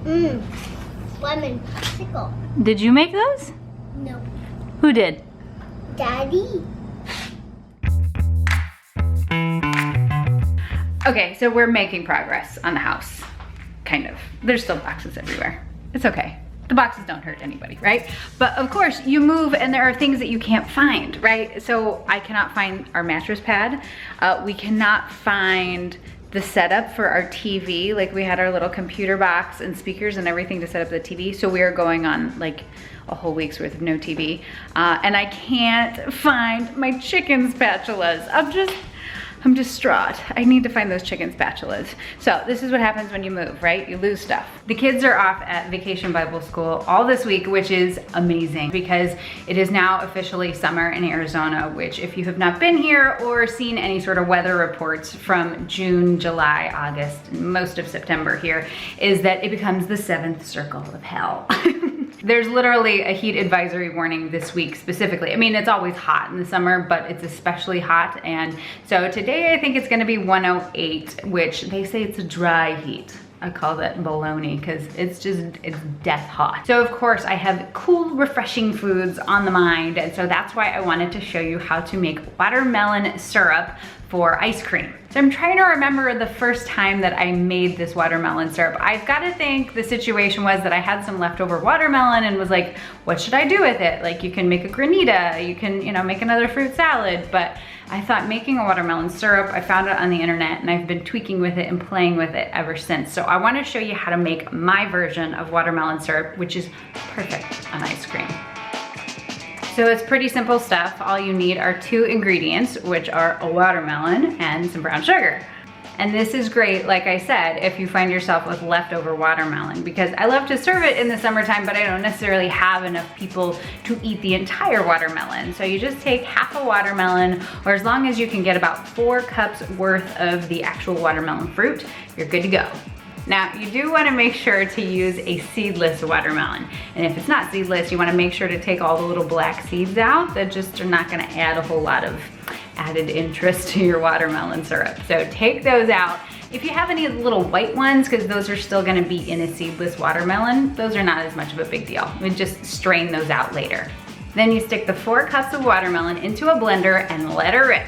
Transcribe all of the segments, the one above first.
Lemon popsicle. Did you make those? No. Who did? Daddy. Okay, so we're making progress on the house. Kind of. There's still boxes everywhere. It's okay. The boxes don't hurt anybody, right? But of course, you move and there are things that you can't find, right? So I cannot find our mattress pad. We cannot find the setup for our TV. Like we had our little computer box and speakers and everything to set up the TV. So we are going on like a whole week's worth of no TV. And I can't find my chicken spatulas. I'm distraught. I need to find those chicken spatulas. So this is what happens when you move, right? You lose stuff. The kids are off at Vacation Bible School all this week, which is amazing because it is now officially summer in Arizona, which if you have not been here or seen any sort of weather reports from June, July, August, and most of September here, is that it becomes the 7th circle of hell. There's literally a heat advisory warning this week specifically. I mean, it's always hot in the summer, but it's especially hot. And so today I think it's gonna be 108, which they say it's a dry heat. I call that baloney because it's death hot. So of course I have cool, refreshing foods on the mind. And so that's why I wanted to show you how to make watermelon syrup for ice cream. So I'm trying to remember the first time that I made this watermelon syrup. I've got to think the situation was that I had some leftover watermelon and was like, what should I do with it? Like you can make a granita, you can, make another fruit salad, but I thought making a watermelon syrup, I found it on the internet and I've been tweaking with it and playing with it ever since. So I want to show you how to make my version of watermelon syrup, which is perfect on ice cream. So it's pretty simple stuff. All you need are 2 ingredients, which are a watermelon and some brown sugar. And this is great, like I said, if you find yourself with leftover watermelon, because I love to serve it in the summertime, but I don't necessarily have enough people to eat the entire watermelon. So you just take half a watermelon, or as long as you can get about 4 cups worth of the actual watermelon fruit, you're good to go. Now, you do want to make sure to use a seedless watermelon. And if it's not seedless, you want to make sure to take all the little black seeds out that just are not going to add a whole lot of added interest to your watermelon syrup. So take those out. If you have any little white ones, because those are still going to be in a seedless watermelon, those are not as much of a big deal. We just strain those out later. Then you stick the 4 cups of watermelon into a blender and let her rip.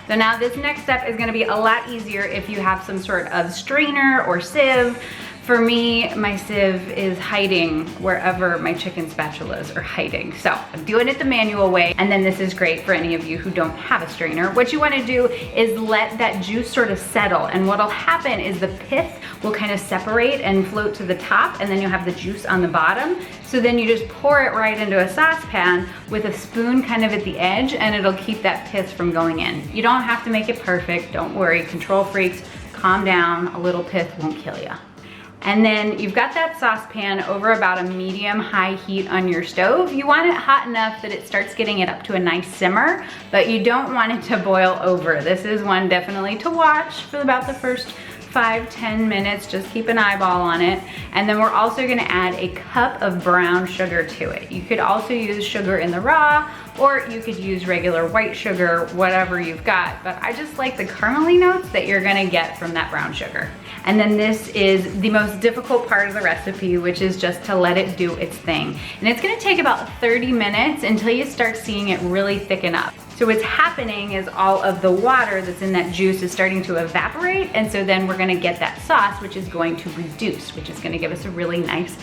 So now this next step is gonna be a lot easier if you have some sort of strainer or sieve. For me, my sieve is hiding wherever my chicken spatulas are hiding. So I'm doing it the manual way. And then this is great for any of you who don't have a strainer. What you wanna do is let that juice sort of settle. And what'll happen is the pith will kind of separate and float to the top, and then you'll have the juice on the bottom. So then you just pour it right into a saucepan with a spoon kind of at the edge, and it'll keep that pith from going in. You don't have to make it perfect, don't worry. Control freaks, calm down, a little pith won't kill you. And then you've got that saucepan over about a medium-high heat on your stove. You want it hot enough that it starts getting it up to a nice simmer, but you don't want it to boil over. This is one definitely to watch for about the first 5-10 minutes. Just keep an eyeball on it. And then we're also gonna add a cup of brown sugar to it. You could also use sugar in the raw, or you could use regular white sugar, whatever you've got. But I just like the caramely notes that you're gonna get from that brown sugar. And then this is the most difficult part of the recipe, which is just to let it do its thing. And it's gonna take about 30 minutes until you start seeing it really thicken up. So what's happening is all of the water that's in that juice is starting to evaporate, and so then we're gonna get that sauce, which is going to reduce, which is gonna give us a really nice,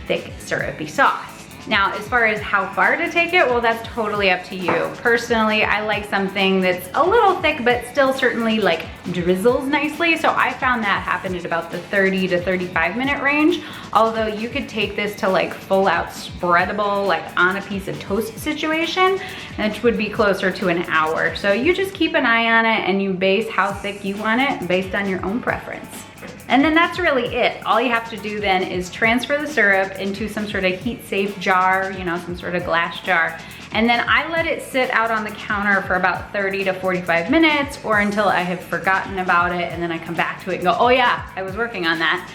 thick, syrupy sauce. Now, as far as how far to take it, well, that's totally up to you. Personally, I like something that's a little thick, but still certainly like drizzles nicely. So I found that happened at about the 30 to 35 minute range. Although you could take this to like full out spreadable, like on a piece of toast situation, which would be closer to an hour. So you just keep an eye on it and you base how thick you want it based on your own preference. And then that's really it. All you have to do then is transfer the syrup into some sort of heat-safe jar, some sort of glass jar. And then I let it sit out on the counter for about 30 to 45 minutes or until I have forgotten about it, and then I come back to it and go, oh yeah, I was working on that.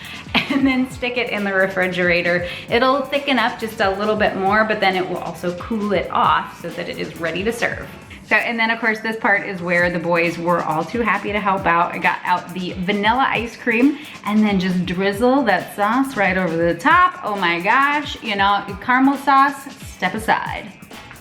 And then stick it in the refrigerator. It'll thicken up just a little bit more, but then it will also cool it off so that it is ready to serve. So, and then of course this part is where the boys were all too happy to help out. I got out the vanilla ice cream and then just drizzle that sauce right over the top. Oh my gosh, you know, caramel sauce, step aside.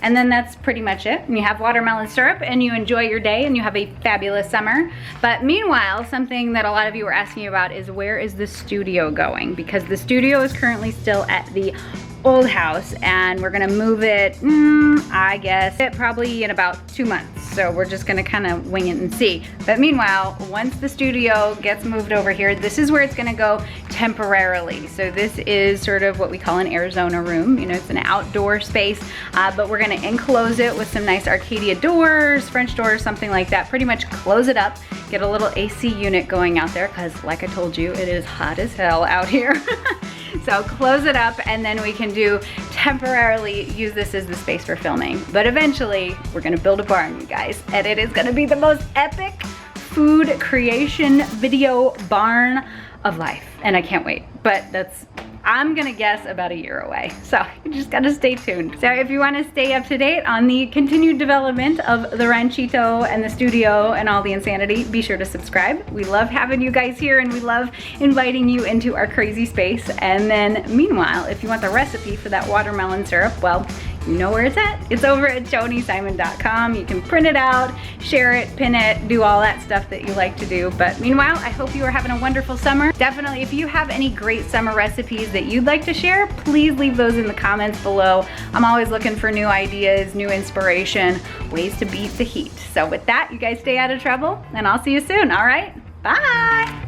And then that's pretty much it. And you have watermelon syrup and you enjoy your day and you have a fabulous summer. But meanwhile, something that a lot of you were asking about is where is the studio going? Because the studio is currently still at the old house and we're gonna move it, I guess, probably in about 2 months. So we're just gonna kind of wing it and see. But meanwhile, once the studio gets moved over here, this is where it's gonna go temporarily. So this is sort of what we call an Arizona room. You know, it's an outdoor space, but we're gonna enclose it with some nice Arcadia doors, French doors, something like that. Pretty much close it up, get a little AC unit going out there, because like I told you, it is hot as hell out here. So close it up and then we can temporarily use this as the space for filming. But eventually we're gonna build a barn, you guys, and it is gonna be the most epic food creation video barn of life. And I can't wait, but I'm gonna guess about a year away. So you just gotta stay tuned. So if you wanna stay up to date on the continued development of the ranchito and the studio and all the insanity, be sure to subscribe. We love having you guys here and we love inviting you into our crazy space. And then meanwhile, if you want the recipe for that watermelon syrup, well, you know where it's at. It's over at joaniesimon.com. You can print it out, share it, pin it, do all that stuff that you like to do. But meanwhile, I hope you are having a wonderful summer. Definitely, if you have any great summer recipes that you'd like to share, please leave those in the comments below. I'm always looking for new ideas, new inspiration, ways to beat the heat. So with that, you guys stay out of trouble and I'll see you soon, all right? Bye.